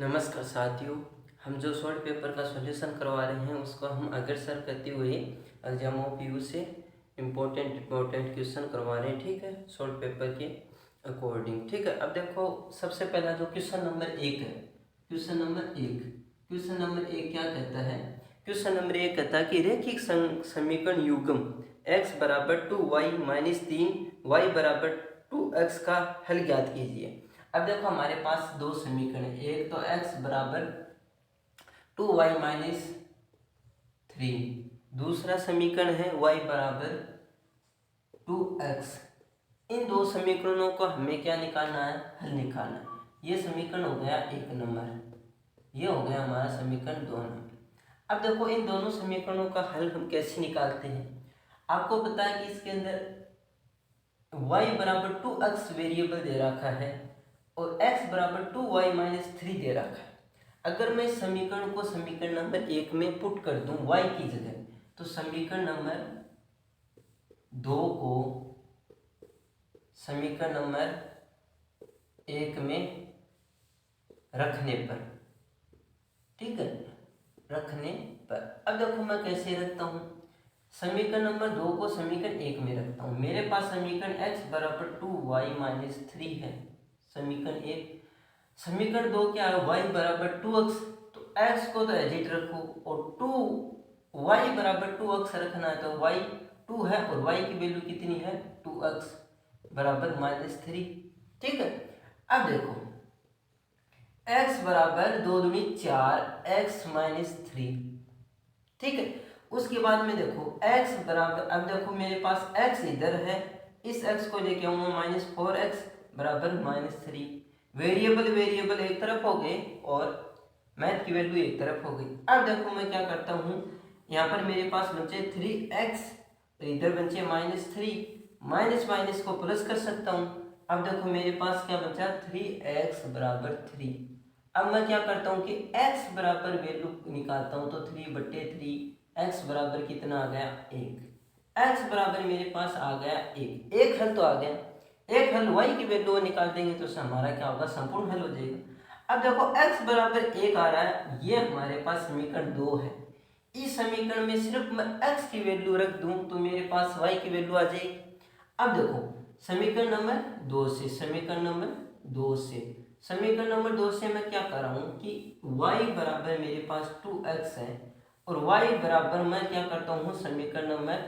नमस्कार साथियों। हम जो शॉर्ट पेपर का सॉल्यूशन करवा रहे हैं उसको हम अग्रसर करते हुए एग्जाम ऑफ यू से इम्पोर्टेंट क्वेश्चन करवा रहे हैं। ठीक है, शॉर्ट पेपर के अकॉर्डिंग। ठीक है, अब देखो सबसे पहला जो क्वेश्चन नंबर 1 है, क्वेश्चन नंबर एक क्या कहता है? क्वेश्चन नंबर 1 कहता है कि रैखिक समीकरण युग्म x बराबर 2y माइनस 3y बराबर 2x का हल ज्ञात कीजिए। अब देखो हमारे पास दो समीकरण है, एक तो x बराबर 2y माइनस 3, दूसरा समीकरण है y बराबर 2x। इन दो समीकरणों को हमें क्या निकालना है? हल निकालना है। ये समीकरण हो गया 1 नंबर, ये हो गया हमारा समीकरण 2 नंबर। अब देखो इन दोनों समीकरणों का हल हम कैसे निकालते हैं। आपको पता है कि इसके अंदर y बराबर 2x वेरिएबल दे रखा है और x बराबर 2y माइनस 3 दे रखा है। अगर मैं समीकरण को समीकरण नंबर 1 में पुट कर दूं y की जगह, तो समीकरण नंबर 2 को समीकरण नंबर 1 में रखने पर, ठीक है, रखने पर। अब देखो मैं कैसे रखता हूँ, समीकरण नंबर 2 को समीकरण 1 में रखता हूँ। मेरे पास समीकरण x बराबर 2y माइनस 3 है, समीकरण 1। समीकरण 2 क्या है? y बराबर 2x, तो x को तो एज इट रखो और 2y बराबर 2x रखना है, तो y 2 है और y की वैल्यू कितनी है? 2x बराबर माइनस 3। ठीक है, अब देखो x बराबर 2 दूनी 4, x माइनस 3। ठीक है, उसके बाद में देखो x बराबर, अब देखो मेरे पास x इधर है, इस x को लेके आऊंगा माइनस 4x बराबर माइनस 3। वेरिएबल एक तरफ हो गए और मैथ की वैल्यू एक तरफ हो गई। अब देखो मैं क्या करता हूँ, यहाँ पर मेरे पास बचे 3x और इधर बचे माइनस 3, माइनस माइनस को प्लस कर सकता हूँ। अब देखो मेरे पास क्या बचा? 3x बराबर 3। अब मैं क्या करता हूँ कि x बराबर वैल्यू निकालता हूँ, तो 3/3 x बराबर कितना आ गया? 1। x बराबर मेरे पास आ गया 1। एक हल तो आ गया, एक हल y की वैल्यू निकाल देंगे तो हमारा क्या होगा? संपूर्ण हल हो जाएगा। अब देखो x बराबर 1 आ रहा है, ये हमारे पास समीकरण 2 है। इस समीकरण में सिर्फ मैं x की वैल्यू रख दूं तो मेरे पास y की वैल्यू आ जाएगी। अब देखो समीकरण नंबर 2 से, समीकरण नंबर 2 से, समीकरण नंबर 2 से मैं क्या कर रहा हूं कि y बराबर मेरे पास 2x है और y बराबर मैं क्या करता हूं, समीकरण नंबर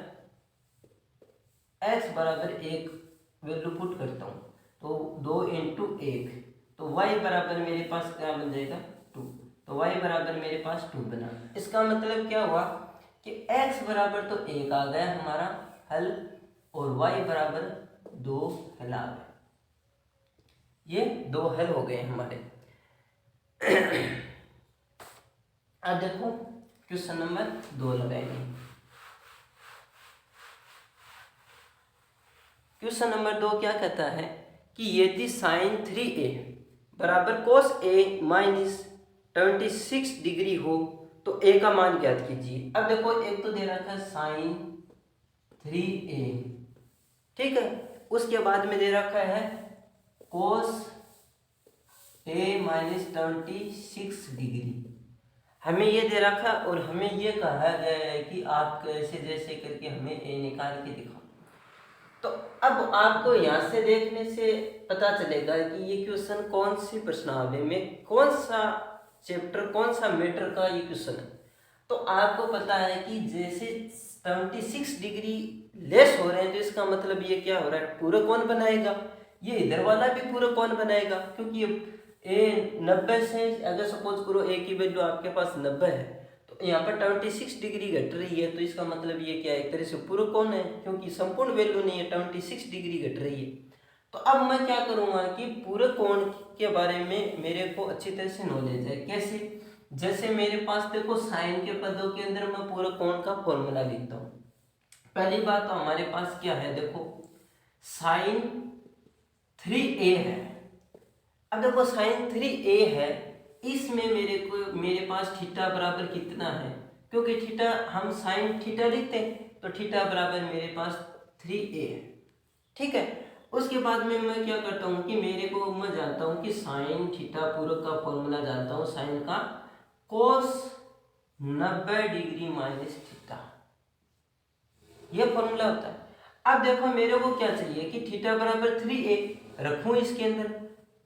x बराबर 1 वैल्यू पुट करता हूं, तो 2 इंटू 1, तो y बराबर मेरे पास क्या बन जाएगा? 2। तो y बराबर मेरे पास 2 बना। इसका मतलब क्या हुआ कि x बराबर तो 1 आ गया हमारा हल और y बराबर 2 हल आ गया। ये 2 हल हो गए हमारे। अब देखो क्वेश्चन नंबर 2 लगाएंगे। क्वेश्चन नंबर 2 क्या कहता है कि यदि साइन 3a बराबर कोस a माइनस 26 डिग्री हो तो a का मान ज्ञात कीजिए। अब देखो एक तो दे रखा है साइन 3a, ठीक है, उसके बाद में दे रखा है कोस a माइनस 26 डिग्री। हमें ये दे रखा और हमें ये कहा गया है कि आप कैसे जैसे करके हमें a निकाल के दिखाओ। तो अब आपको यहाँ से देखने से पता चलेगा कि ये क्वेश्चन कौन सी प्रश्नावली में, कौन सा चैप्टर, कौन सा मैटर का ये क्वेश्चन है। तो आपको पता है कि जैसे 26 डिग्री लेस हो रहे हैं तो इसका मतलब ये क्या हो रहा है? पूरक कोण बनाएगा। ये इधर वाला भी पूरक कोण बनाएगा, क्योंकि ए 90 से, अगर सपोज करो ए की वैल्यू आपके पास 90 है तो यहाँ पर 26 डिग्री घट रही है, तो इसका मतलब ये क्या है? एक तरह से पूरक कोण है, क्योंकि संपूर्ण वैल्यू नहीं है, 26 डिग्री घट रही है। तो अब मैं क्या करूँगा कि पूरक कोण के बारे में मेरे को अच्छी तरह से नॉलेज है। कैसे? जैसे मेरे पास देखो साइन के पदों के अंदर मैं पूरक कोण का फॉर्मूला लिखता हूँ। पहली बात तो हमारे पास क्या है, देखो साइन 3a है। अब देखो साइन 3a है, इसमें मेरे पास थीटा बराबर कितना है? क्योंकि थीटा हम साइन थीटा लिखते हैं, तो थीटा बराबर मेरे पास 3a है। ठीक है, उसके बाद में मैं क्या करता हूँ कि मेरे को मैं जानता हूँ कि साइन थीटा पूरक का फॉर्मूला जानता हूँ, साइन का कोस 90 डिग्री माइनस थीटा, ये फॉर्मूला होता है। अब देखो मेरे को क्या चाहिए कि थीटा बराबर 3a रखूं इसके अंदर,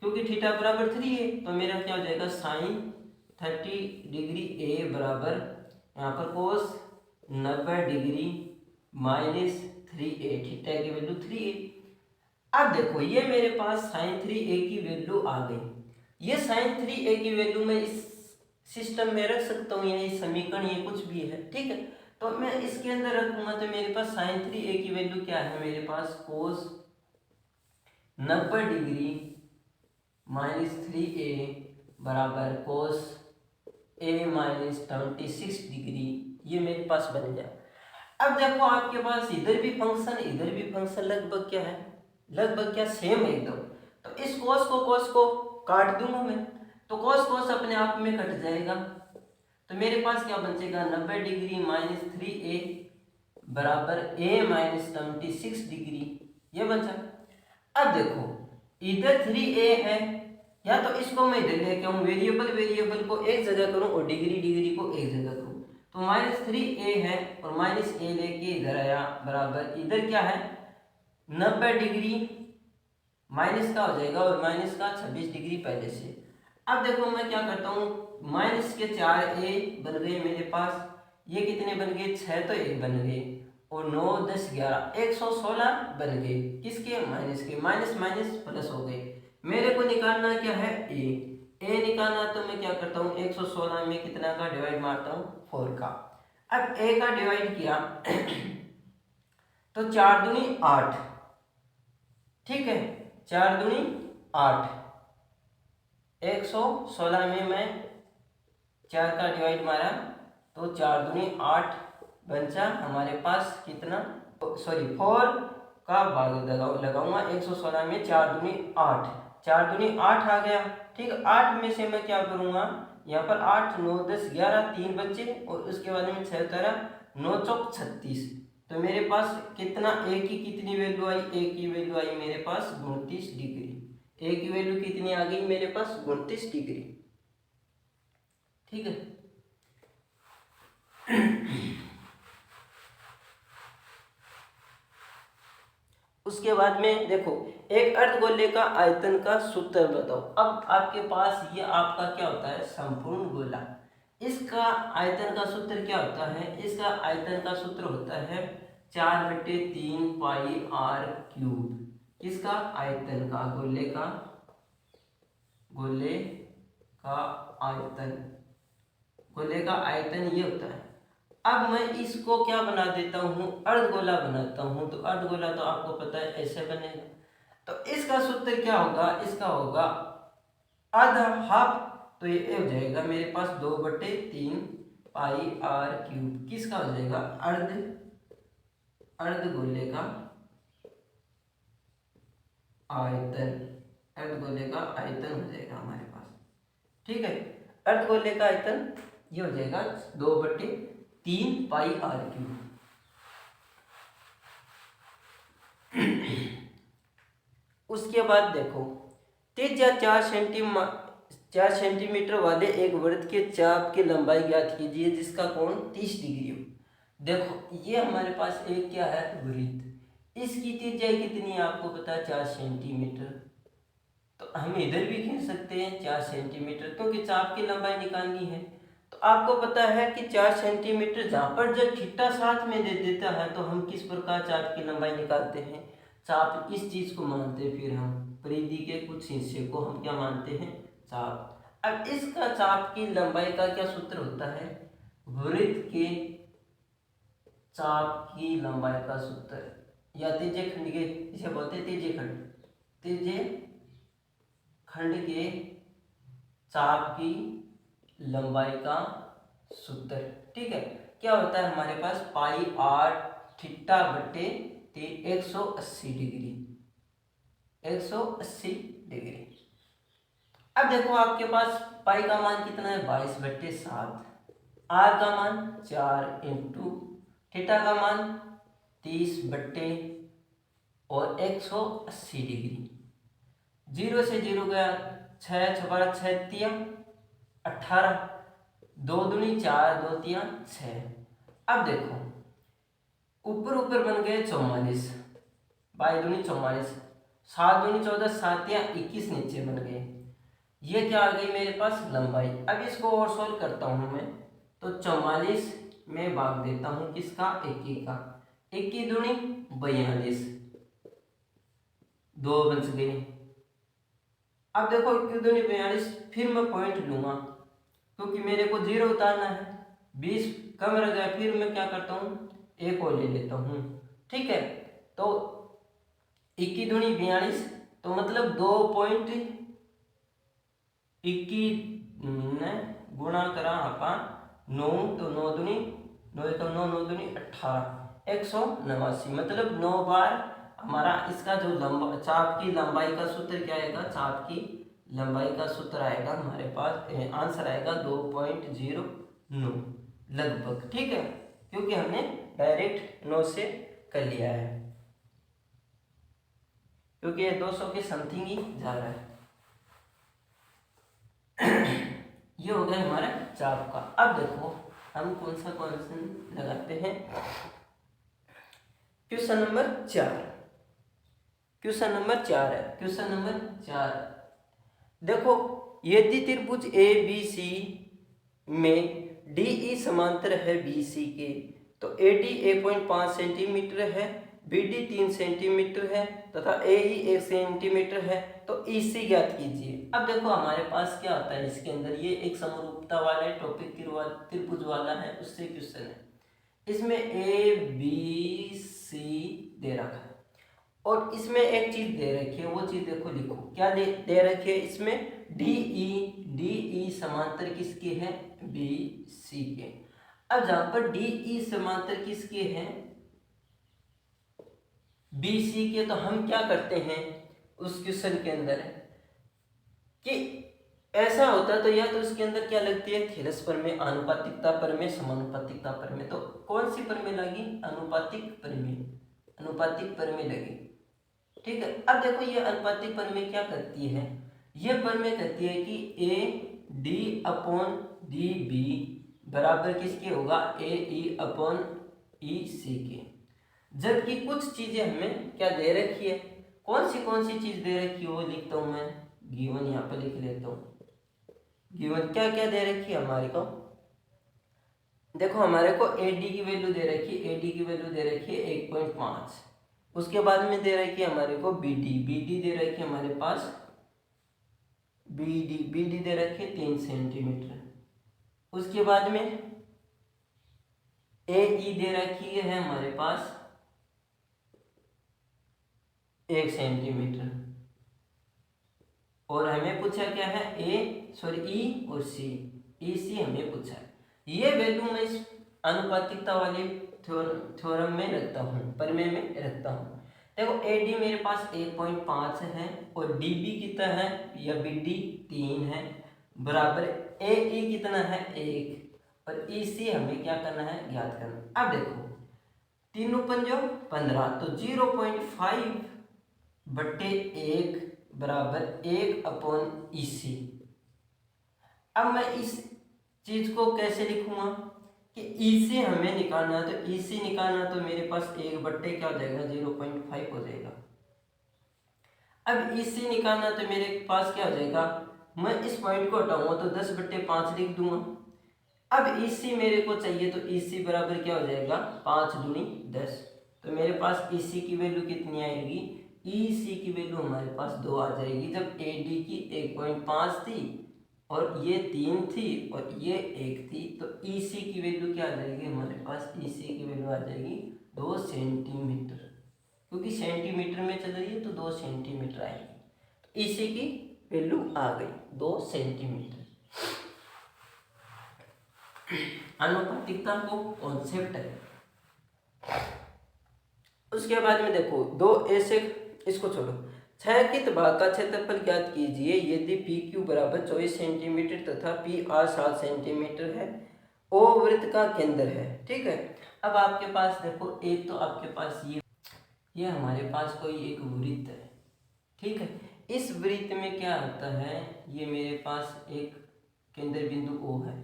क्योंकि थीटा बराबर 3a, तो मेरा क्या हो जाएगा साइन 30 डिग्री a बराबर यहाँ पर कोस 90 डिग्री माइनस 3a, थीटा की वैल्यू 3a। अब देखो ये मेरे पास साइन 3a की वैल्यू आ गई। ये साइन 3a की वैल्यू मैं इस सिस्टम में रख सकता हूँ, या इस समीकरण ये कुछ भी है, ठीक है। तो मैं इसके अंदर रखूंगा तो मेरे पास साइन 3a की वैल्यू क्या है, मेरे पास कोस 90 डिग्री माइनस 3a बराबर कोस a माइनस 26 डिग्री, ये मेरे पास बन गया। अब देखो आपके पास इधर भी फंक्शन लगभग क्या है, लगभग क्या सेम है एकदम। तो इस cos को काट दूंगा मैं, तो cos अपने आप में कट जाएगा, तो मेरे पास क्या बचेगा 90 डिग्री माइनस 3a बराबर a माइनस 26 डिग्री, ये बचा। अब देखो इधर 3a है, या तो इसको मैं इधर लेके आऊँ, वेरिएबल को एक जगह करूँ और डिग्री को एक जगह करूँ, तो माइनस 3a है और माइनस a लेके इधर आया बराबर इधर क्या है 90 डिग्री माइनस का हो जाएगा और माइनस का 26 डिग्री पहले से। अब देखो मैं क्या करता हूँ, माइनस के 4a बन गए मेरे पास, ये कितने बन गए 6 तो 1 बन गए, और 9 10 11 116 बन गए, किसके माइनस के, माइनस माइनस प्लस हो गए। मेरे को निकालना क्या है ए निकालना, तो मैं क्या करता हूँ 116 में कितना का डिवाइड मारता हूँ 4 का। अब ए का डिवाइड किया तो 4 दूनी 8, ठीक है, 4 दूनी 8, 116 में मैं 4 का डिवाइड मारा तो 4 दूनी 8 बचा हमारे पास कितना, सॉरी 4 का भाग लगाऊंगा 116 में, 4 दूनी 8, 4 दूनी 8 आ गया, ठीक। 8 में से मैं क्या करूंगा यहाँ पर 8 9 10 11 3 बच्चे, और उसके बाद में 6 तरह 9 चौक 36, तो मेरे पास कितना ए की कितनी वैल्यू आई, ए की वैल्यू आई मेरे पास 29 डिग्री, ए की वैल्यू कितनी आ गई मेरे पास 29 डिग्री, ठीक है। उसके बाद में देखो एक अर्धगोले का आयतन का सूत्र बताओ। अब आपके पास ये आपका क्या होता है संपूर्ण गोला, इसका आयतन का सूत्र क्या होता है, इसका आयतन का सूत्र होता है 4/3 पाई r क्यूब, किसका आयतन का, गोले का आयतन, गोले का आयतन ये होता है। अब मैं इसको क्या बना देता हूँ अर्धगोला बनाता हूँ, तो अर्धगोला तो आपको पता है ऐसे बनेगा, तो इसका सूत्र क्या होगा, इसका होगा आधा हाफ, तो ये हो जाएगा मेरे पास 2/3 पाई r क्यूब, किसका हो जाएगा अर्धगोले का आयतन, अर्धगोले का आयतन हो जाएगा हमारे पास, ठीक है। अर्धगोले का आयतन ये हो जाएगा 2/3 पाई r क्यूब। उसके बाद देखो त्रिज्या 4 सेंटीमीटर वाले एक वृत्त के चाप की लंबाई ज्ञात कीजिए जिसका कोण 30 डिग्री हो। देखो ये हमारे पास एक क्या है वृत्त, इसकी त्रिज्या कितनी है आपको पता है 4 सेंटीमीटर, तो हम इधर भी खींच सकते हैं 4 सेंटीमीटर, क्योंकि चाप की लंबाई निकालनी है। तो आपको पता है कि 4 सेंटीमीटर, जहाँ पर जब थीटा साथ में दे देता है तो हम किस प्रकार चाप की लंबाई निकालते हैं, चाप इस चीज को मानते हैं, फिर हम परिधि के कुछ हिस्से को हम क्या मानते हैं चाप। अब इसका चाप की लंबाई का क्या सूत्र होता है, वृत्त के चाप की लंबाई का सूत्र, या त्रिज्य खंड के, इसे बोलते हैं त्रिज्य खंड के चाप की लंबाई का सूत्र, ठीक है। क्या होता है हमारे पास पाई r थीटा बटे 180 डिग्री, 180 डिग्री। अब देखो आपके पास पाई का मान कितना है 22/7, r का मान 4 इंटू थीटा का मान 30/180, और 180 डिग्री। 0 से 0 गया, 6 छबारा 6 तिया 18, 2 दूनी 4, 2 तिया 6। अब देखो ऊपर ऊपर बन गए 44, 22 दूनी 44, 7 दूनी 14, 7 या 21 नीचे बन गए। ये क्या आ गई मेरे पास लंबाई। अब इसको और सोल्व करता हूँ मैं, तो 44 में भाग देता हूँ किसका, 21 का, 21 दूनी 42, 2 बच गए। अब देखो 21 दूनी 42, फिर मैं पॉइंट लूंगा क्योंकि मेरे को 0 उतारना है, 20 कम रह गया, फिर मैं क्या करता हूँ, एक और ले लेता हूँ। ठीक है, तो 21 दूनी 42, तो मतलब 2.21 गुणा करा अपन 9, तो 9 दूनी 9 1 9, 9 दूनी 18, 189, मतलब 9 बार हमारा इसका जो लंबा चाप की लंबाई का सूत्र क्या आएगा, चाप की लंबाई का सूत्र आएगा हमारे पास, आंसर आएगा 2.09 लगभग। ठीक है, क्योंकि हमने डायरेक्ट 9 से कर लिया है, क्योंकि ये 200 के समथिंग ही जा रहा है। ये हो गया हमारा चाप का। अब देखो हम कौन सा क्वेश्चन लगाते हैं, क्वेश्चन नंबर 4। क्वेश्चन नंबर 4 है, क्वेश्चन नंबर 4 देखो, यदि त्रिभुज ए बी सी में डी ई समांतर है बी सी के, तो ए डी 1.5 सेंटीमीटर है, बी डी 3 सेंटीमीटर है तथा ए ई 1 सेंटीमीटर है, तो ई सी ज्ञात कीजिए। अब देखो हमारे पास क्या होता है इसके अंदर, ये एक समरूपता वाला टॉपिक त्रिभुज वाला है, उससे क्वेश्चन है। इसमें ए बी सी दे रखा है और इसमें एक चीज दे रखी है, वो चीज देखो लिखो क्या दे रखी है इसमें, डी ई समांतर किसके है, बी सी के। अब जहां पर डी ई समांतर किसके हैं, बी सी के, तो हम क्या करते हैं उस क्वेश्चन के अंदर कि ऐसा होता तो या तो उसके अंदर क्या लगती है, थेलस प्रमेय, आनुपातिकता प्रमेय, समानुपातिकता प्रमेय। तो कौन सी प्रमेय लगी, अनुपातिक प्रमेय, अनुपातिक प्रमेय लगी। ठीक है, अब देखो ये अनुपातिक प्रमेय क्या करती है, ये प्रमेय कहती है कि A D upon D B बराबर किसके होगा, ए ई अपॉन ई सी के। जबकि कुछ चीजें हमें क्या दे रखी है, कौन सी चीज दे रखी है वो लिखता हूं मैं, गिवन यहाँ पे लिख लेता हूँ। गिवन क्या क्या दे रखी है हमारे को, देखो हमारे को ए डी की वैल्यू दे रखी है, ए डी की वैल्यू दे रखी है 1.5। उसके बाद में दे रखी है हमारे को बी डी दे रखी है हमारे पास, बी डी दे रखी है 3 सेंटीमीटर। उसके बाद में ए ई दे रखी है हमारे पास 1 सेंटीमीटर। और हमें पूछा क्या है, ई और सी, ई सी हमें पूछा है। ये वैल्यू मैं इस अनुपातिकता वाले थ्योरम में रखता हूँ, प्रमेय में रखता हूँ। देखो ए डी मेरे पास 1.5 है और डी बी कितना है, या बी डी 3 है, बराबर ए ई कितना है 1, और ई सी हमें क्या करना है, ज्ञात करना। अब देखो 3 पंजो 15, तो 0.5 बट्टे 1 बराबर 1 अपॉन ई सी। अब मैं इस चीज को कैसे लिखूंगा कि ई से हमें निकालना है, तो ई सी निकालना तो मेरे पास 1 बट्टे क्या हो जाएगा, 0.5 हो जाएगा। अब ई सी निकालना तो मेरे पास क्या हो जाएगा, मैं इस पॉइंट को हटाऊंगा तो 10 बट्टे 5 लिख दूंगा। अब ई सी मेरे को चाहिए, तो ई सी बराबर क्या हो जाएगा, 5 दूनी 10। तो मेरे पास ई सी की वैल्यू कितनी आएगी, ई सी की वैल्यू हमारे पास 2 आ जाएगी, जब ए डी की 1.5 थी और ये 3 थी और ये 1 थी, तो ई सी की वैल्यू क्या आ जाएगी हमारे पास, ई सी की वैल्यू आ जाएगी 2 सेंटीमीटर, क्योंकि सेंटीमीटर में चल रही है तो 2 सेंटीमीटर आएगी। तो ई सी की वैल्यू आ गई 2 सेंटीमीटर। अनुपातिकता को कॉन्सेप्ट है। उसके बाद में देखो दो ऐसे, इसको छोड़ो, छायांकित भाग का क्षेत्रफल ज्ञात कीजिए यदि पी क्यू बराबर 24 सेंटीमीटर तथा पी आर 7 सेंटीमीटर है, ओ वृत्त का केंद्र है। ठीक है, अब आपके पास देखो एक तो आपके पास ये हमारे पास कोई एक वृत्त है, ठीक है। इस वृत्त में क्या होता है, ये मेरे पास एक केंद्र बिंदु O है।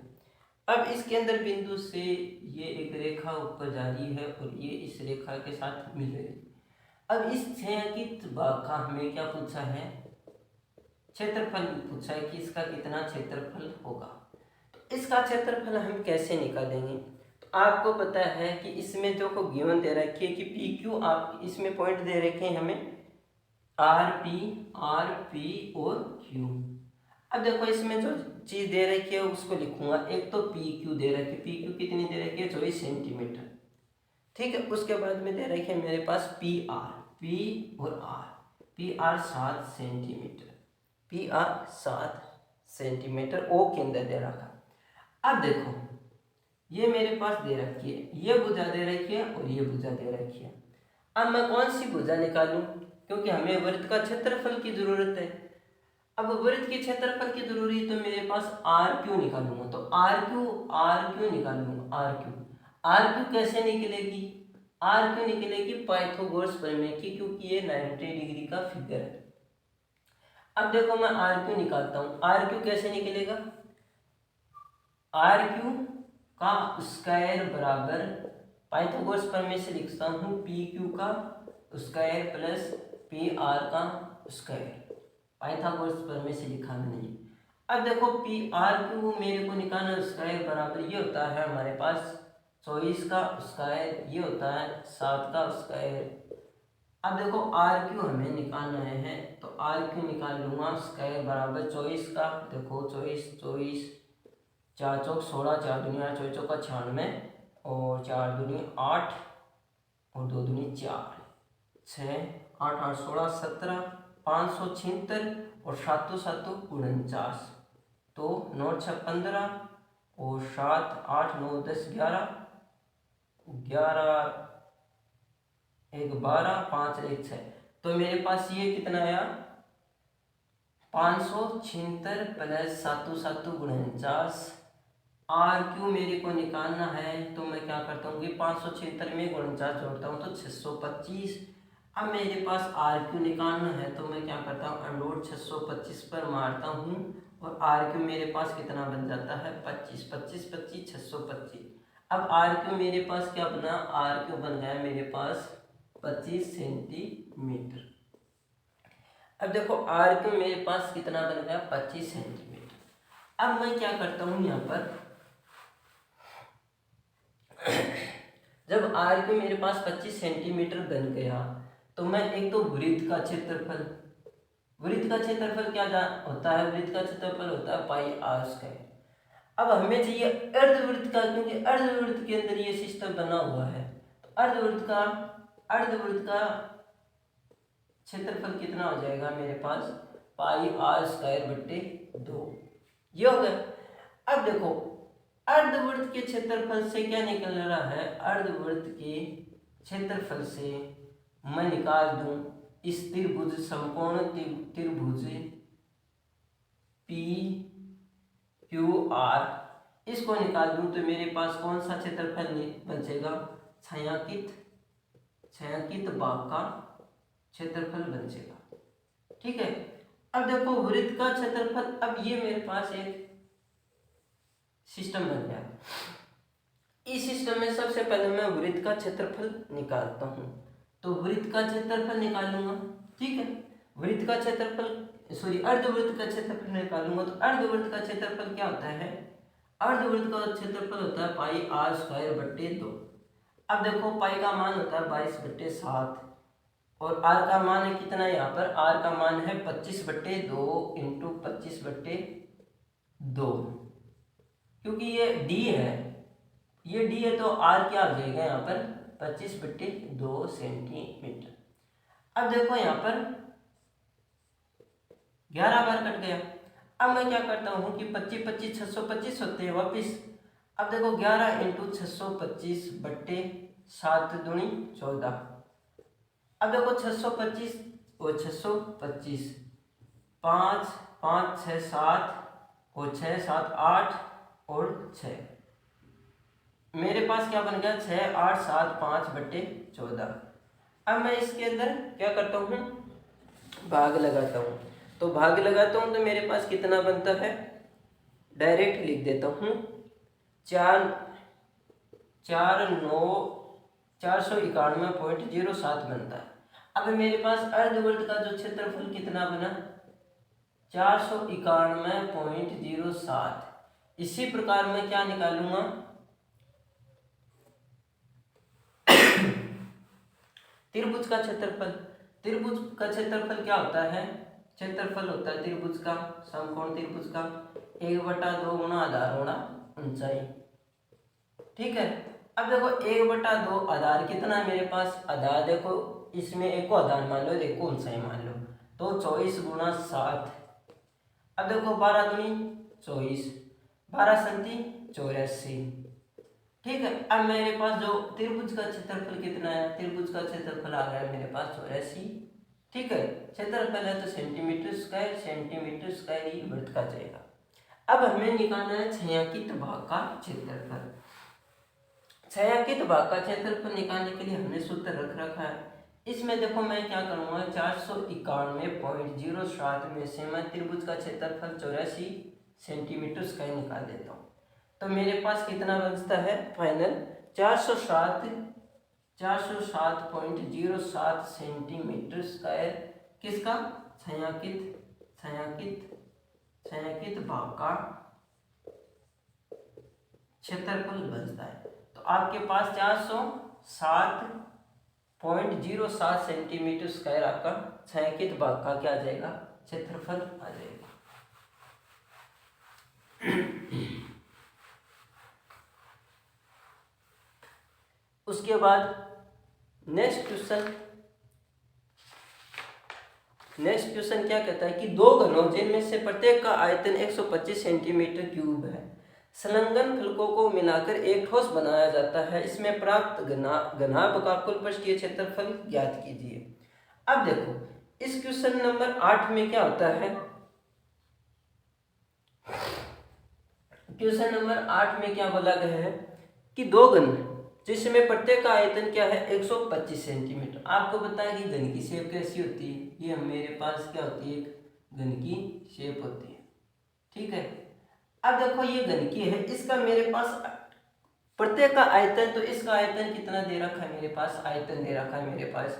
अब इस केंद्र बिंदु से ये एक रेखा ऊपर जा रही है और ये इस रेखा के साथ मिल रही है। अब इस छायांकित भाग का हमें क्या पूछा है, क्षेत्रफल पूछा है कि इसका कितना क्षेत्रफल होगा। तो इसका क्षेत्रफल हम कैसे निकालेंगे, तो आपको पता है कि इसमें जो को गिवन दे रखी है कि पी क्यू, आप इसमें पॉइंट दे रखे हैं हमें आर पी और क्यू। अब देखो इसमें जो चीज दे रखी है उसको लिखूंगा। एक तो पी क्यू दे रखी है, पी क्यू कितनी दे रखी है 24 सेंटीमीटर, ठीक है। उसके बाद में दे रखे है मेरे पास पी और R. P R 7 centimetre, P R 7 centimetre O के अंदर दे रखा। अब देखो ये मेरे पास दे रखी है, ये भुजा दे रखी है और ये भुजा दे रखी है। अब मैं कौन सी भुजा निकालूं, क्योंकि हमें वृत्त का क्षेत्रफल की जरूरत है। अब वृत्त के क्षेत्रफल की जरूरी है तो मेरे पास आर क्यू निकालूंगा। तो आर क्यू निकालूंगा। आर क्यू कैसे निकलेगी, आर क्यू निकलेगी पाइथागोरस प्रमेय की, क्योंकि ये 90 डिग्री का फिगर है। अब देखो मैं आर क्यू निकालता हूं। आर क्यू कैसे निकलेगा, आर क्यू का स्क्वायर बराबर पाइथागोरस प्रमेय से लिखता हूं पी क्यू का स्क्वायर प्लस पी आर का स्क्वायर। पाइथागोरस प्रमेय से लिखा मैंने। अब देखो पी आर क्यू मेरे को निकालना, स्क्वायर बराबर ये होता है हमारे पास 24 का स्क्वायर, ये होता है 7 का स्क्वायर। अब देखो आर क्यू हमें निकालना है, तो आर क्यू निकाल लूंगा स्क्वायर बराबर 24 का। देखो 24 4 चौक 16, 4 दूनी 8, 24 चौका 96 और 4 दूनी 8 और 2 दूनी 4, 6 8 8 16 17 576 और 7 7 49, तो 9 6 15 और 7 8 9 10 11 1 12 5 1 6। तो मेरे पास ये कितना आया 576 प्लस 7 7 49। आर क्यू मेरे को निकालना है, तो मैं क्या करता हूँ कि 576 में 49 जोड़ता हूँ तो 625। अब मेरे पास आर क्यू निकालना है, तो मैं क्या करता हूँ अंडोड 625 पर मारता हूँ और आर क्यू मेरे पास कितना बन जाता है 25 25 25 625। अब आर क्यू मेरे पास क्या बना, आर क्यू बन गया मेरे पास 25 सेंटीमीटर। अब देखो आर क्यू मेरे पास कितना बन गया 25 सेंटीमीटर। अब मैं क्या करता हूँ यहाँ पर, जब आर क्यू मेरे पास 25 सेंटीमीटर बन गया तो मैं एक तो वृत्त का क्षेत्रफल क्या होता है, वृत्त का क्षेत्रफल होता है पाई आर स्क्वायर। अब हमें चाहिए अर्धवृत्त का, क्योंकि अर्धवृत्त के अंदर ये सिस्टम बना हुआ है। तो अर्धवृत्त का क्षेत्रफल कितना हो जाएगा मेरे पास पाई आर स्क्वायर बट्टे 2, ये हो गया। अब देखो अर्धवृत्त के क्षेत्रफल से क्या निकल रहा है, अर्धवृत्त के क्षेत्रफल से मैं निकाल दूं इस त्रिभुज समकोण त्रिभुज पी क्यू आर, इसको निकाल दूं तो मेरे पास कौन सा क्षेत्रफल बचेगा, छायांकित भाग का क्षेत्रफल बचेगा, ठीक है। अब देखो वृत्त का क्षेत्रफल, अब ये मेरे पास एक सिस्टम बन गया। इस सिस्टम में सबसे पहले मैं वृत्त का क्षेत्रफल निकालता हूं, तो वृत्त का क्षेत्रफल निकालूंगा, ठीक है। वृत्त का क्षेत्रफल अर्धवृत्त का क्षेत्रफल निकालूंगा। तो अर्धवृत्त का क्षेत्रफल क्या होता है, अर्धवृत्त का क्षेत्रफल होता है पाई आर स्क्वायर बट्टे 2। अब देखो पाई का मान होता है 22 बट्टे 7 और आर का मान है कितना, यहाँ पर आर का मान है 25 बट्टे 2 इंटू 25 बट्टे 2, क्योंकि ये डी है तो आर क्या हो जाएगा यहाँ पर 25 बट्टे 2 सेंटीमीटर। अब देखो यहाँ पर 11 बार कट गया। अब मैं क्या करता हूँ कि 25 25 625 होते हैं वापिस। अब देखो 11 इंटू 625 बट्टे 7 दूनी 14। अब देखो 625 और 625 5 5 6 7 और 6 7 8 और 6, मेरे पास क्या बन गया 6 8 7 5 बट्टे 14। अब मैं इसके अंदर क्या करता हूँ, भाग लगाता हूँ। तो भाग लगाता हूँ तो मेरे पास कितना बनता है, डायरेक्ट लिख देता हूँ, 491.07 बनता है। अब मेरे पास अर्धवर्त का जो क्षेत्रफल कितना बना, 491.07। इसी प्रकार मैं क्या निकालूंगा, त्रिभुज का क्षेत्रफल। त्रिभुज का क्षेत्रफल क्या होता है, क्षेत्रफल होता है त्रिभुज का, समकोण त्रिभुज का 1/2 गुणा आधार गुणा ऊंचाई। ठीक है। अब देखो 1/2 आधार कितना है मेरे पास, आधार देखो इसमें एक को आधार मान लो, एक को ऊंचाई मान लो, तो 24 गुणा 7। अब देखो 12 दूनी 24, 12 संति 84। ठीक है। अब मेरे पास जो त्रिभुज का क्षेत्रफल कितना है, त्रिभुज का क्षेत्रफल आ गया मेरे पास 84। ठीक है। क्षेत्रफल है तो सेंटीमीटर स्क्वायर, सेंटीमीटर स्क्वायर ही वृत्त का जाएगा। अब हमें निकालना है छायांकित भाग का क्षेत्रफल। छायांकित भाग का क्षेत्रफल निकालने के लिए हमने सूत्र रख रखा है। इसमें देखो मैं क्या करूंगा, 491.07 में से मैं त्रिभुज का क्षेत्रफल 84 सेंटीमीटर स्क्वायर निकाल देता हूँ। तो मेरे पास कितना बचता है फाइनल, 407.07 सेंटीमीटर स्क्वायर किसका, छायांकित भाग का क्षेत्रफल बचता है। तो आपके पास 407.07 सेंटीमीटर स्क्वायर आपका छायांकित भाग का क्या आ जाएगा, क्षेत्रफल आ जाएगा। उसके बाद नेक्स्ट क्वेश्चन क्या कहता है कि दो घनों जिनमें से प्रत्येक का आयतन 125 सेंटीमीटर क्यूब है, संलग्न फलकों को मिलाकर एक ठोस बनाया जाता है, इसमें प्राप्त घनाभ का कुल पृष्ठीय क्षेत्रफल ज्ञात कीजिए। अब देखो इस क्वेश्चन नंबर 8 में क्या होता है, क्वेश्चन नंबर 8 में क्या बोला गया है कि दो घन जिसमें प्रत्येक का आयतन क्या है 125 सेंटीमीटर। आपको पता है कि घन की शेप कैसी होती है, ये मेरे पास क्या होती है, एक घन की शेप होती है। ठीक है। अब देखो ये घन की है, इसका मेरे पास प्रत्येक का आयतन, तो इसका आयतन कितना दे रखा है मेरे पास, आयतन दे रखा है मेरे पास,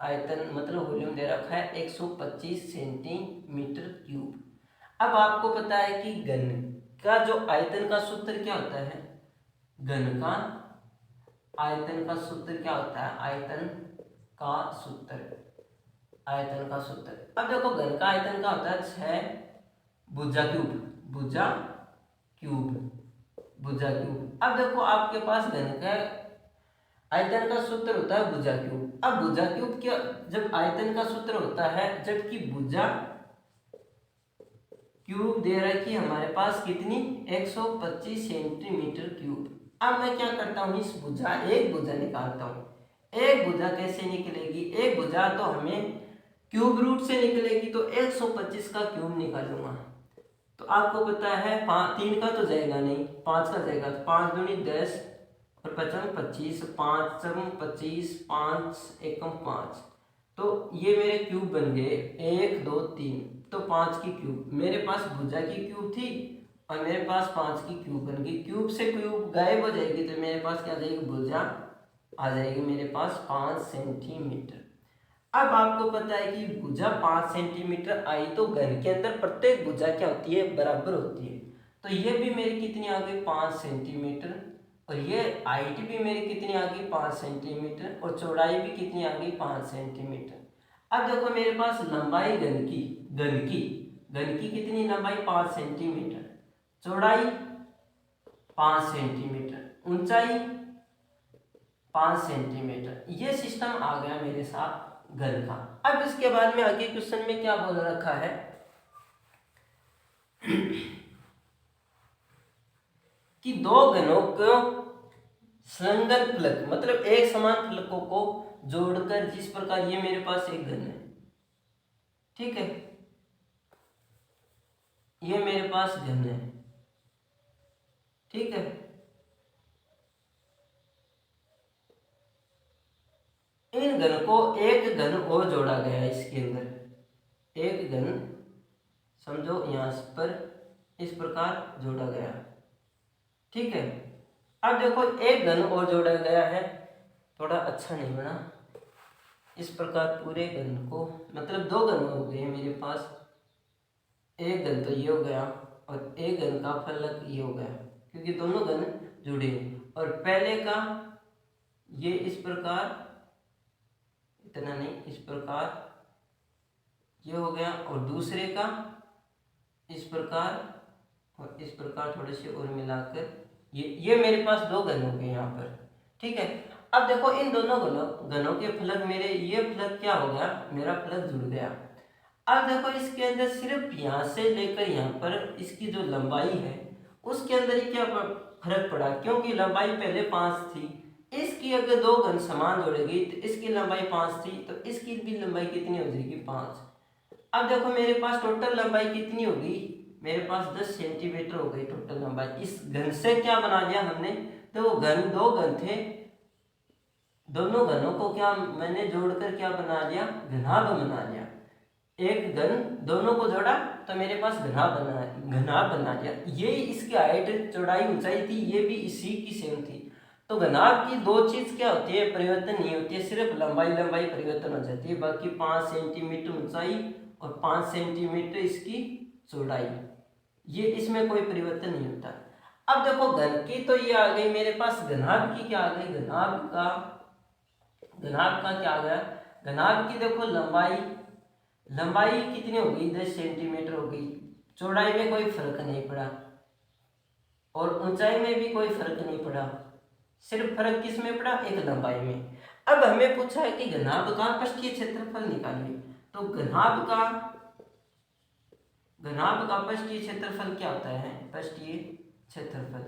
आयतन मतलब वॉल्यूम दे रखा है 125 सेंटीमीटर क्यूब। अब आपको पता है कि घन का जो आयतन का सूत्र क्या होता है, घन का आयतन का सूत्र क्या होता है, आयतन का सूत्र। अब देखो घन का आयतन का होता है 6 भुजा क्यूब। अब देखो आपके पास घन का आयतन का सूत्र होता है भुजा क्यूब। अब भुजा क्यूब क्या, जब आयतन का सूत्र होता है, जबकि भुजा क्यूब दे रखी है हमारे पास कितनी, 125 सेंटीमीटर क्यूब। अब मैं क्या करता हूँ, इस भुजा एक भुजा निकालता हूँ। एक भुजा कैसे निकलेगी, एक भुजा तो हमें क्यूब रूट से निकलेगी, तो 125 का क्यूब निकालूंगा। तो आपको पता है 3 का तो जाएगा नहीं, 5 का जाएगा, तो 5 दूनी 10 और 5 25, 5 25, 5 एकम 5। तो ये मेरे क्यूब बन गए 1 2 3, तो 5 की क्यूब मेरे पास भुजा की क्यूब थी और मेरे पास 5 की क्यूब बन गई। क्यूब से क्यूब गायब हो जाएगी तो मेरे पास क्या आ जाएगी, भुजा आ जाएगी मेरे पास 5 सेंटीमीटर। अब आपको पता है कि भुजा 5 सेंटीमीटर आई, तो घन के अंदर प्रत्येक भुजा क्या होती है, बराबर होती है। तो ये भी मेरी कितनी आ गई, 5 सेंटीमीटर, और ये हाइट भी मेरी कितनी आ गई, 5 सेंटीमीटर, और चौड़ाई भी कितनी आ गई, 5 सेंटीमीटर। अब देखो मेरे पास लंबाई घन की कितनी लंबाई, 5 सेंटीमीटर, चौड़ाई 5 सेंटीमीटर, ऊंचाई 5 सेंटीमीटर। ये सिस्टम आ गया मेरे साथ घन का। अब इसके बाद में आगे क्वेश्चन में क्या बोल रखा है कि दो घनों को संलग्न फलक, मतलब एक समान फलकों को जोड़कर, जिस प्रकार ये मेरे पास एक घन है, ठीक है, ये मेरे पास घन है, ठीक है, इन घन को एक घन और जोड़ा गया है इसके अंदर, एक घन समझो यहाँ पर इस प्रकार जोड़ा गया, ठीक है। अब देखो एक घन और जोड़ा गया है, थोड़ा अच्छा नहीं बना, इस प्रकार पूरे घन को, मतलब दो घन हो गए मेरे पास, एक घन तो ये हो गया और एक घन का फलक ये हो गया, क्योंकि दोनों घन जुड़े। और पहले का ये इस प्रकार, इतना नहीं, इस प्रकार ये हो गया, और दूसरे का इस प्रकार और इस प्रकार थोड़े से और मिलाकर ये मेरे पास दो घन हो गए यहाँ पर, ठीक है। अब देखो इन दोनों घनों के फलक, मेरे ये फलक क्या हो गया, मेरा फलक जुड़ गया। अब देखो इसके अंदर सिर्फ यहाँ से लेकर यहाँ पर इसकी जो लंबाई है उसके अंदर ही क्या फर्क पड़ा, क्योंकि लंबाई पहले 5 थी, इसकी अगर दो घन समान जोड़ेगी तो इसकी लंबाई 5 थी, तो इसकी भी लंबाई कितनी हो जाएगी, 5। अब देखो मेरे पास टोटल लंबाई कितनी होगी, मेरे पास 10 सेंटीमीटर हो गई टोटल लंबाई। इस घन से क्या बना लिया हमने, तो वो घन दो घन थे, दोनों घनों को क्या मैंने जोड़कर क्या बना लिया, घनाभ बना लिया। एक घन दोनों को जोड़ा तो मेरे पास घनाभ बना लिया। ये इसकी हाइट चौड़ाई ऊंचाई थी, ये भी इसी की सेम थी। तो घनाभ की दो चीज क्या होती है, परिवर्तन नहीं होती है, सिर्फ लंबाई परिवर्तन हो जाती है। बाकी 5 सेंटीमीटर ऊंचाई और 5 सेंटीमीटर इसकी चौड़ाई, ये इसमें कोई परिवर्तन नहीं होता। अब देखो घन की तो ये आ गई मेरे पास, घनाभ की क्या आ गई, घनाभ का क्या आ गया, घनाभ की देखो लंबाई कितनी हो गई, 10 सेंटीमीटर हो गई, चौड़ाई में कोई फर्क नहीं पड़ा और ऊंचाई में भी कोई फर्क नहीं पड़ा, सिर्फ फर्क किस में पड़ा, एक लंबाई में। अब हमें पूछा है कि घनाभ का पृष्ठीय क्षेत्रफल निकालिए, तो घनाभ का पृष्ठीय क्षेत्रफल क्या होता है, पृष्ठीय क्षेत्रफल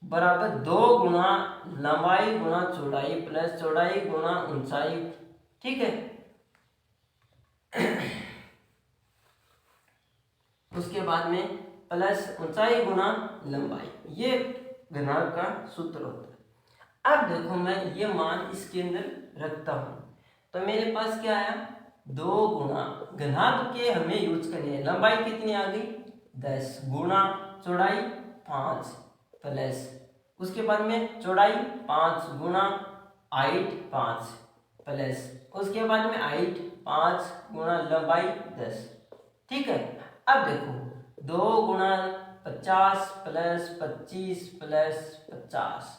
बराबर 2 गुना लंबाई गुना चौड़ाई प्लस चौड़ाई गुना ऊंचाई, ठीक है। उसके बाद में प्लस ऊंचाई गुना लंबाई, ये घनाभ का सूत्र होता है। अब देखो मैं ये मान इसके अंदर रखता हूं, तो मेरे पास क्या आया, 2 गुना, घनाभ के हमें यूज करनी है, लंबाई कितनी आ गई 10 गुना चौड़ाई 5 प्लस, उसके बाद में चौड़ाई 5 गुना हाइट 5 प्लस, उसके बाद में हाइट 5 गुना लंबाई 10, ठीक है। अब देखो 2 गुना 50 प्लस 25 प्लस 50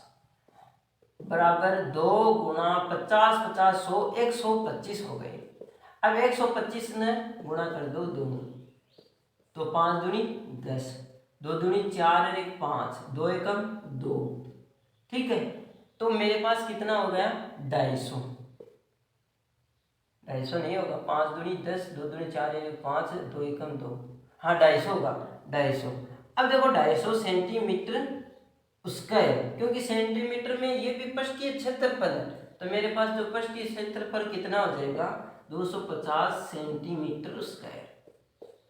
बराबर 2 गुना 50 50 100 125 हो गए। अब 125 ने गुणा कर दो दोनों, तो 5 दूनी 10, 2 दूनी 4 और 1 5, 2 एकम 2, ठीक है। तो मेरे पास कितना हो गया 250, 250 नहीं होगा, 5 दूनी 10, 2 दूनी 4 और 1 5, 2 एकम 2, हाँ 250 होगा, 250। अब देखो 250 सेंटीमीटर स्क्वायर, क्योंकि सेंटीमीटर में ये भी पृष्ठीय क्षेत्रफल है, तो मेरे पास जो पृष्ठीय क्षेत्रफल कितना हो जाएगा 250 सेंटीमीटर स्क्वायर,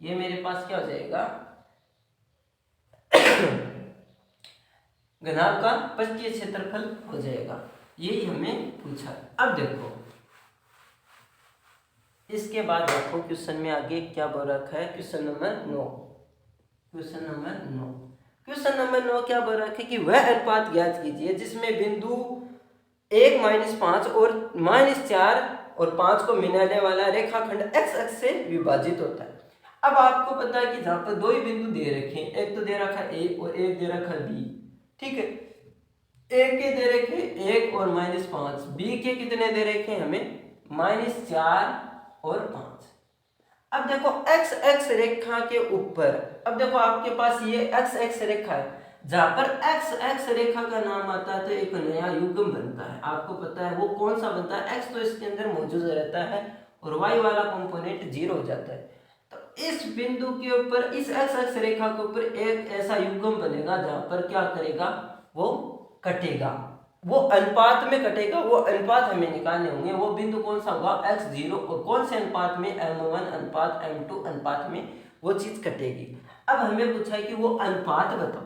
ये मेरे पास क्या हो जाएगा घनाभ का पृष्ठीय क्षेत्रफल हो जाएगा, यही हमें पूछा। अब देखो इसके बाद देखो क्वेश्चन में आगे क्या बोल रखा है, क्वेश्चन नंबर 9, क्वेश्चन नंबर 9 क्या बोल रखा है कि वह अनुपात ज्ञात कीजिए जिसमें बिंदु 1 -5 और -4 और 5 को मिलाने वाला रेखाखंड x अक्ष से विभाजित होता है। अब आपको पता है कि जहां पर दो ही बिंदु दे रखे हैं, एक तो दे रखा है a और एक दे रखा है b, ठीक है। a के दे रखे 1 और -5, b के कितने दे रखे हैं हमें -4 और 5। अब देखो x x रेखा के ऊपर, अब देखो आपके पास ये x x रेखा है, जहां पर x x रेखा का नाम आता है तो एक नया युग्म बनता है, आपको पता है वो कौन सा बनता है, x तो इसके अंदर मौजूद रहता है और y वाला कंपोनेंट 0 हो जाता है। तो इस बिंदु के ऊपर, इस x x रेखा के ऊपर एक ऐसा युग्म बनेगा जहां पर क्या करेगा, वो कटेगा, वो अनुपात में कटेगा, वो अनुपात हमें निकालने होंगे। वो बिंदु कौन सा होगा x0, और कौन से अनुपात में, m1 अनुपात m2 अनुपात में वो चीज कटेगी। अब हमें पूछा है कि वो अनुपात बताओ,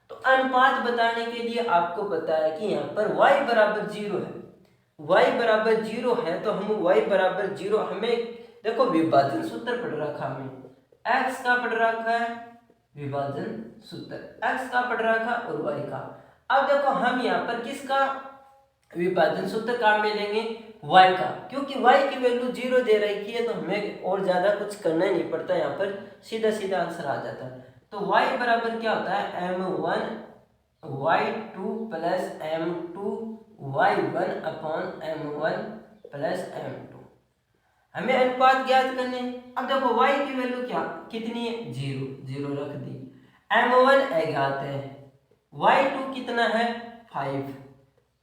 तो अनुपात बताने के लिए आपको पता है कि यहाँ पर y बराबर 0 है, y बराबर 0 है तो हम y बराबर 0, हमें देखो विभाजन सूत्र पढ़ रखा, हमें x का पढ़ रखा है विभाजन सूत्र, x का पढ़ रखा और y का। अब देखो हम यहाँ पर किसका विभाजन सूत्र काम में लेंगे, y का, क्योंकि y की वैल्यू 0 दे रखी है तो हमें और ज्यादा कुछ करना ही नहीं पड़ता, यहाँ पर सीधा सीधा आंसर आ जाता है। तो y बराबर क्या होता है m1 y2 plus m2 y1 upon m1 plus m2। हमें अनुपात ज्ञात करने। अब देखो y की वैल्यू क्या कितनी है, 0, 0 रख दी। m1 अज्ञात है, y2 कितना है 5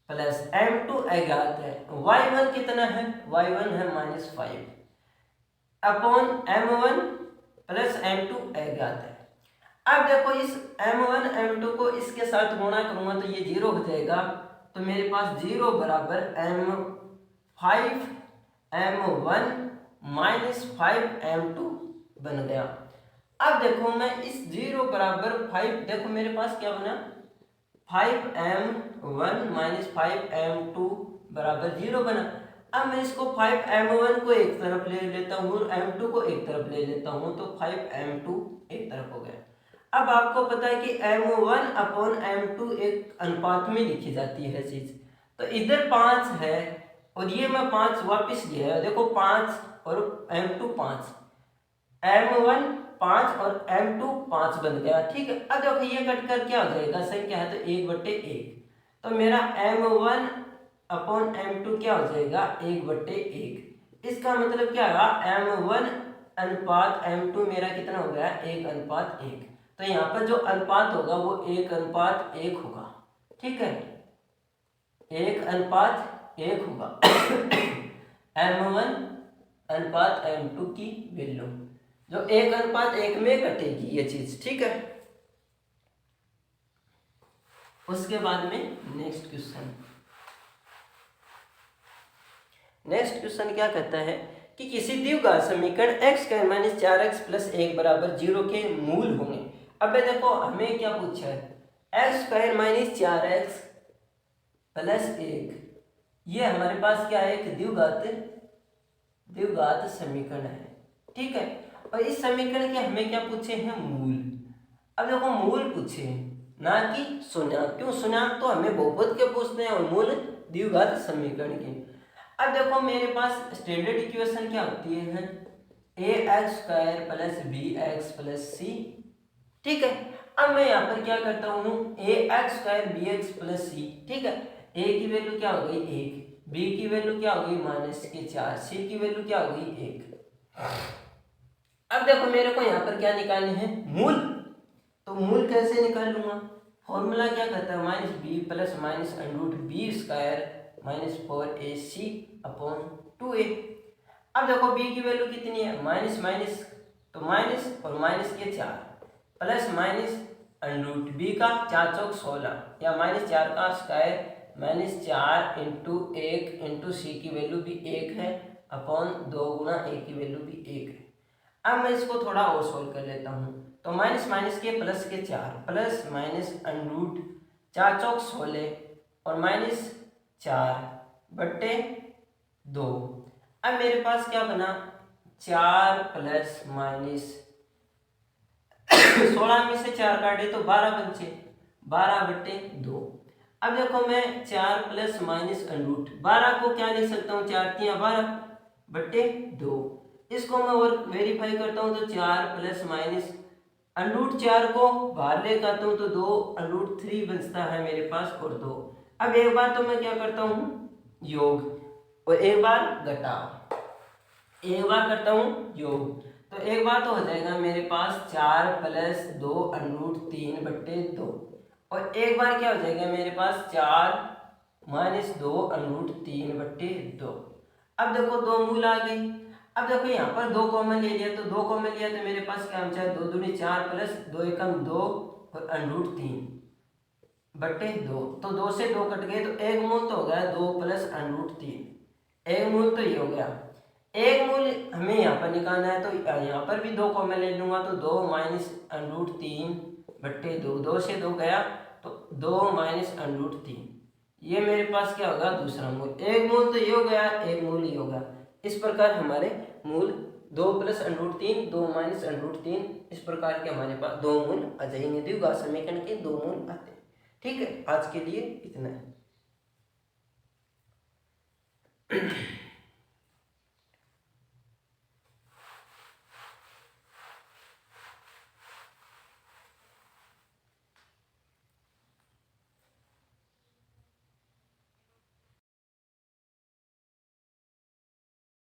प्लस m2 अज्ञात है, y1 कितना है, y1 है -5 अपॉन m1 प्लस m2 अज्ञात है। अब देखो इस m1 m2 को इसके साथ गुणा करूंगा तो ये 0 हो जाएगा, तो मेरे पास 0 बराबर m5 m1 -5 m2 बन गया। अब देखो मैं इस 0 बराबर 5, देखो मेरे पास क्या बना 5m1 -5 m2 बराबर 0 बना। अब मैं इसको 5m1 को एक तरफ ले लेता हूँ और m2 को एक तरफ ले लेता हूँ, तो 5m2 एक तरफ हो गया। अब आपको पता है कि m1 अपॉन m2 एक अनुपात में लिखी जाती है चीज, तो इधर 5 है और ये मैं 5 वापिस लिया है, देखो 5 और m2 5, m1 5 और m2 5 बन गया, ठीक है। अब देखो ये कट कर क्या हो जाएगा, संख्या है तो 1/1, तो मेरा m1 अपॉन m2 क्या हो जाएगा 1/1। इसका मतलब क्या है m1 अनुपात m2 मेरा कितना हो गया 1:1, तो यहाँ पर जो अनुपात होगा वो 1:1 होगा, ठीक है, 1:1 होगा m1 अनुपात m2 की वैल्यू जो 1:1 में कटेगी ये चीज, ठीक है। उसके बाद में नेक्स्ट क्वेश्चन क्या कहता है कि किसी द्विघात समीकरण x² - 4x + 1 बराबर 0 के मूल होंगे। अब देखो हमें क्या पूछा है, x² - 4x + 1, ये हमारे पास क्या है एक द्विघात समीकरण है, ठीक है। और इस समीकरण के हमें क्या पूछे हैं मूल। अब देखो मूल पूछे ना कि शून्यांक, क्यों शून्यांक तो हमें बहुपद के पूछते हैं और मूल द्विघात समीकरण के। अब देखो मेरे पास स्टैंडर्ड इक्वेशन क्या होती है ax² + bx + c, ठीक है। अब मैं यहाँ पर क्या करता हूँ ax² bx + c, ठीक है। a की वैल्यू क्या हो गई 1, b की वैल्यू क्या हो गई -4, c की वैल्यू क्या हो गई 1। अब देखो मेरे को यहाँ पर क्या निकालने हैं मूल, तो मूल कैसे निकाल लूंगा, फॉर्मूला क्या कहता है -b + -b² - 4ac upon 2a। अब देखो b की वैल्यू कितनी है माइनस माइनस तो माइनस और माइनस के 4 प्लस माइनस √b का 4 चौक 16 या -4 का स्क्वायर -4 × 1 × c की वैल्यू भी 1 है अपॉन 2 × a की वैल्यू भी 1 है। अब मैं इसको थोड़ा और सोल्व कर लेता हूँ, तो माइनस माइनस के प्लस के 4 प्लस माइनस √ 4 चौक 16 और -4/2। अब मेरे पास क्या बना 4 प्लस माइनस 16 में से 4 काटे तो 12 बचे 12/2। अब देखो मैं 4 प्लस माइनस √ 12 को क्या लिख सकता हूँ 4 × 12/2। इसको मैं और वेरीफाई करता हूँ तो 4 प्लस माइनस √4 को बाहर ले करता हूँ तो 2 √3 बचता है मेरे पास और 2। अब एक बार तो मैं क्या करता हूँ योग और एक बार घटाव, एक बार करता हूँ योग, तो एक बार तो हो जाएगा मेरे पास 4 प्लस 2 √3/2 और एक बार क्या हो जाएगा मेरे पास 4 माइनस 2 √3/2। अब देखो 2 मूल आ गई। अब देखो यहाँ पर 2 कॉमन ले लिया तो 2 कॉमन लिया तो मेरे पास क्या बचा 2 दूनी 4 प्लस 2 एकम 2 और √3/2, तो 2 से 2 कट गए तो एक मूल तो हो गया 2 प्लस √3, एक मूल तो ये हो गया। एक मूल हमें यहाँ पर निकालना है तो यहाँ पर भी 2 कॉमन ले लूंगा तो 2 माइनस √3/2, 2 से 2 गया तो 2 माइनस √3, ये मेरे पास क्या होगा, दूसरा मूल। एक मूल तो ये हो गया, एक मूल ये होगा। इस प्रकार हमारे मूल 2 + √3, 2 - √3, इस प्रकार के हमारे पास 2 मूल आ जाएंगे। द्विघात समीकरण के 2 मूल आते हैं। ठीक है, आज के लिए इतना है।